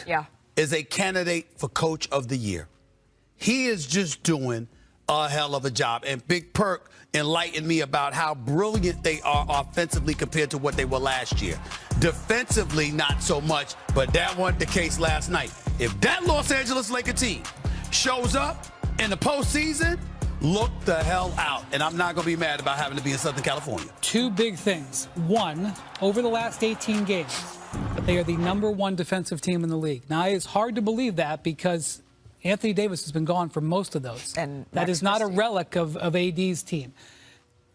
Perk is a candidate for Coach of the Year. He is just doing a hell of a job. And Big Perk enlightened me about how brilliant they are offensively compared to what they were last year. Defensively, not so much, but that wasn't the case last night. If that Los Angeles Lakers team shows up in the postseason, look the hell out. And I'm not going to be mad about having to be in Southern California. Two big things. One, over the last 18 games, they are the #1 defensive team in the league. Now, it's hard to believe that because Anthony Davis has been gone for most of those. And that is not a relic of AD's team.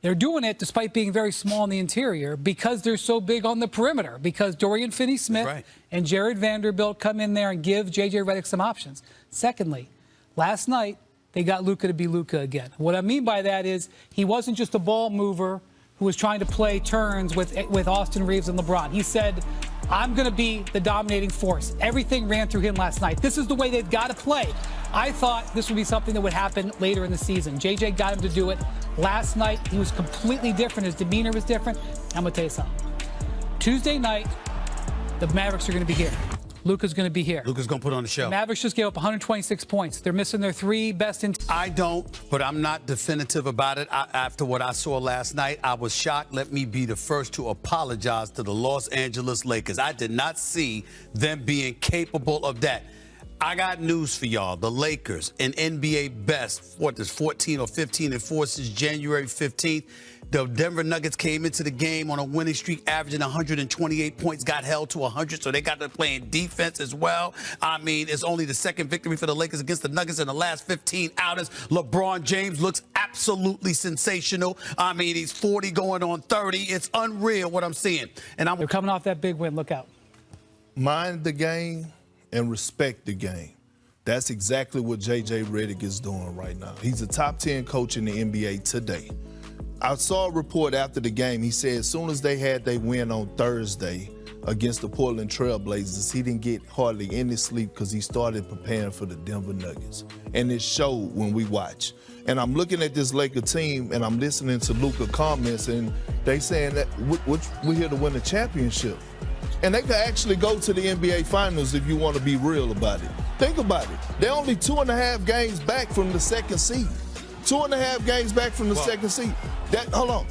They're doing it despite being very small in the interior because they're so big on the perimeter, because Dorian Finney-Smith and Jared Vanderbilt come in there and give J.J. Redick some options. Secondly, last night, they got Luka to be Luka again. What I mean by that is he wasn't just a ball mover who was trying to play turns with Austin Reeves and LeBron. He said, I'm going to be the dominating force. Everything ran through him last night. This is the way they've got to play. I thought this would be something that would happen later in the season. JJ got him to do it. Last night, he was completely different. His demeanor was different. I'm going to tell you something. Tuesday night, the Mavericks are going to be here. Luka's going to be here. Luka's going to put on the show. The Mavericks just gave up 126 points. They're missing their three best in. I don't, but I'm not definitive about it. After what I saw last night, I was shocked. Let me be the first to apologize to the Los Angeles Lakers. I did not see them being capable of that. I got news for y'all. The Lakers, an NBA best, 14 or 15 and 4 since January 15th. The Denver Nuggets came into the game on a winning streak, averaging 128 points, got held to 100, so they got to playing defense as well. I mean, it's only the second victory for the Lakers against the Nuggets in the last 15 outings. LeBron James looks absolutely sensational. I mean, he's 40 going on 30. It's unreal what I'm seeing. And They're coming off that big win. Look out. Mind the game and respect the game. That's exactly what J.J. Redick is doing right now. He's a top 10 coach in the NBA today. I saw a report after the game. He said as soon as they had their win on Thursday against the Portland Trail Blazers, he didn't get hardly any sleep because he started preparing for the Denver Nuggets. And it showed when we watch. And I'm looking at this Laker team, and I'm listening to Luka comments, and they saying that we're here to win a championship. And they could actually go to the NBA Finals if you want to be real about it. Think about it. They're only 2.5 games back from the second seed. 2.5 games back from the second seed. Hold on.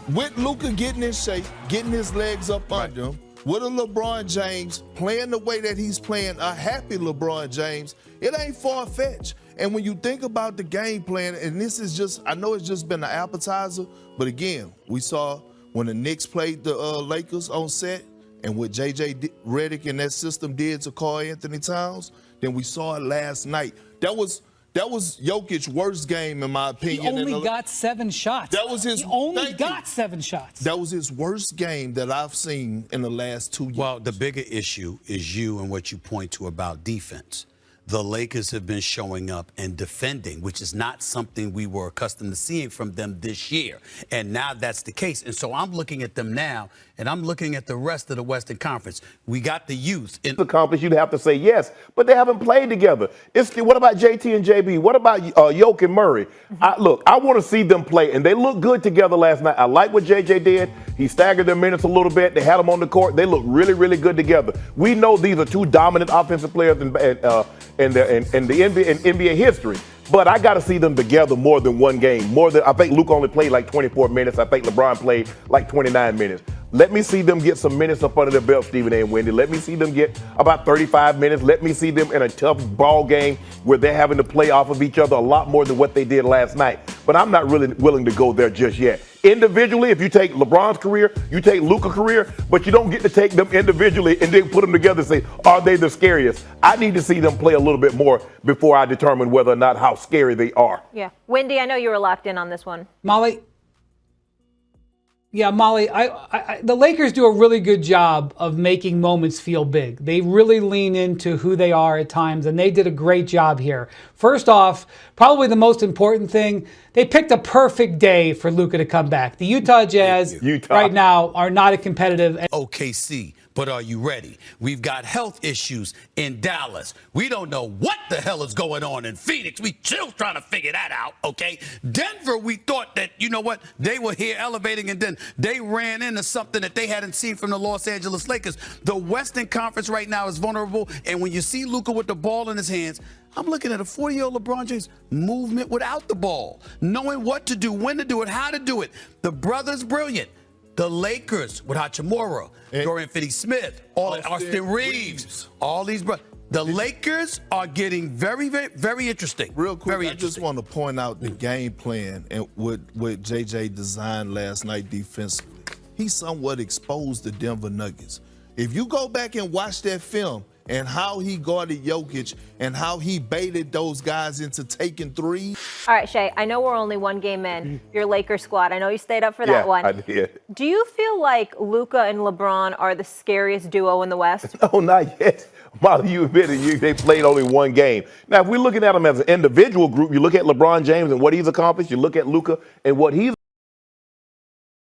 With Luka getting in shape, getting his legs up under him, with a LeBron James playing the way that he's playing, a happy LeBron James, it ain't far-fetched. And when you think about the game plan, and this is just, I know it's just been an appetizer, but again, we saw when the Knicks played the Lakers on set, and what J.J. Redick and that system did to Karl Anthony Towns, then we saw it last night. That was Jokic's worst game, in my opinion. He only got 7 shots. That was his. He only got 7 shots. That was his worst game that I've seen in the last 2 years. Well, the bigger issue is you and what you point to about defense. The Lakers have been showing up and defending, which is not something we were accustomed to seeing from them this year. And now that's the case. And so I'm looking at them now, and I'm looking at the rest of the Western Conference. We got the youth. Accomplished, you'd have to say yes, but they haven't played together. What about JT and JB? What about Yoke and Murray? I want to see them play, and they look good together last night. I like what JJ did. He staggered their minutes a little bit. They had them on the court. They look really, really good together. We know these are two dominant offensive players in the NBA history. But I got to see them together more than one game. I think Luke only played like 24 minutes. I think LeBron played like 29 minutes. Let me see them get some minutes up under their belt, Stephen A. and Wendy. Let me see them get about 35 minutes. Let me see them in a tough ball game where they're having to play off of each other a lot more than what they did last night. But I'm not really willing to go there just yet. Individually, if you take LeBron's career, you take Luka's career, but you don't get to take them individually and then put them together and say, are they the scariest? I need to see them play a little bit more before I determine whether or not how scary they are. Yeah. Wendy, I know you were locked in on this one. Molly, the Lakers do a really good job of making moments feel big. They really lean into who they are at times, and they did a great job here. First off, probably the most important thing, they picked a perfect day for Luka to come back. The Utah Jazz right now are not a competitive. OKC but are you ready? We've got health issues in Dallas. We don't know what the hell is going on in Phoenix. We still trying to figure that out, okay? Denver, we thought that, you know what, they were here elevating, and then they ran into something that they hadn't seen from the Los Angeles Lakers. The Western Conference right now is vulnerable, and when you see Luka with the ball in his hands, I'm looking at a 40-year-old LeBron James movement without the ball, knowing what to do, when to do it, how to do it. The brother's brilliant. The Lakers with Hachimura, Dorian Finney-Smith, Austin Reeves, all these brothers. The Lakers are getting very, very, very interesting. Real quick, very I just want to point out the game plan and what JJ designed last night defensively. He somewhat exposed the Denver Nuggets. If you go back and watch that film and how he guarded Jokic and how he baited those guys into taking threes. All right, Shay, I know we're only one game in, your Lakers squad. I know you stayed up for that one. I did. Do you feel like Luka and LeBron are the scariest duo in the West? No, not yet. Molly, you admitted they played only one game. Now, if we're looking at them as an individual group, you look at LeBron James and what he's accomplished, you look at Luka and what he's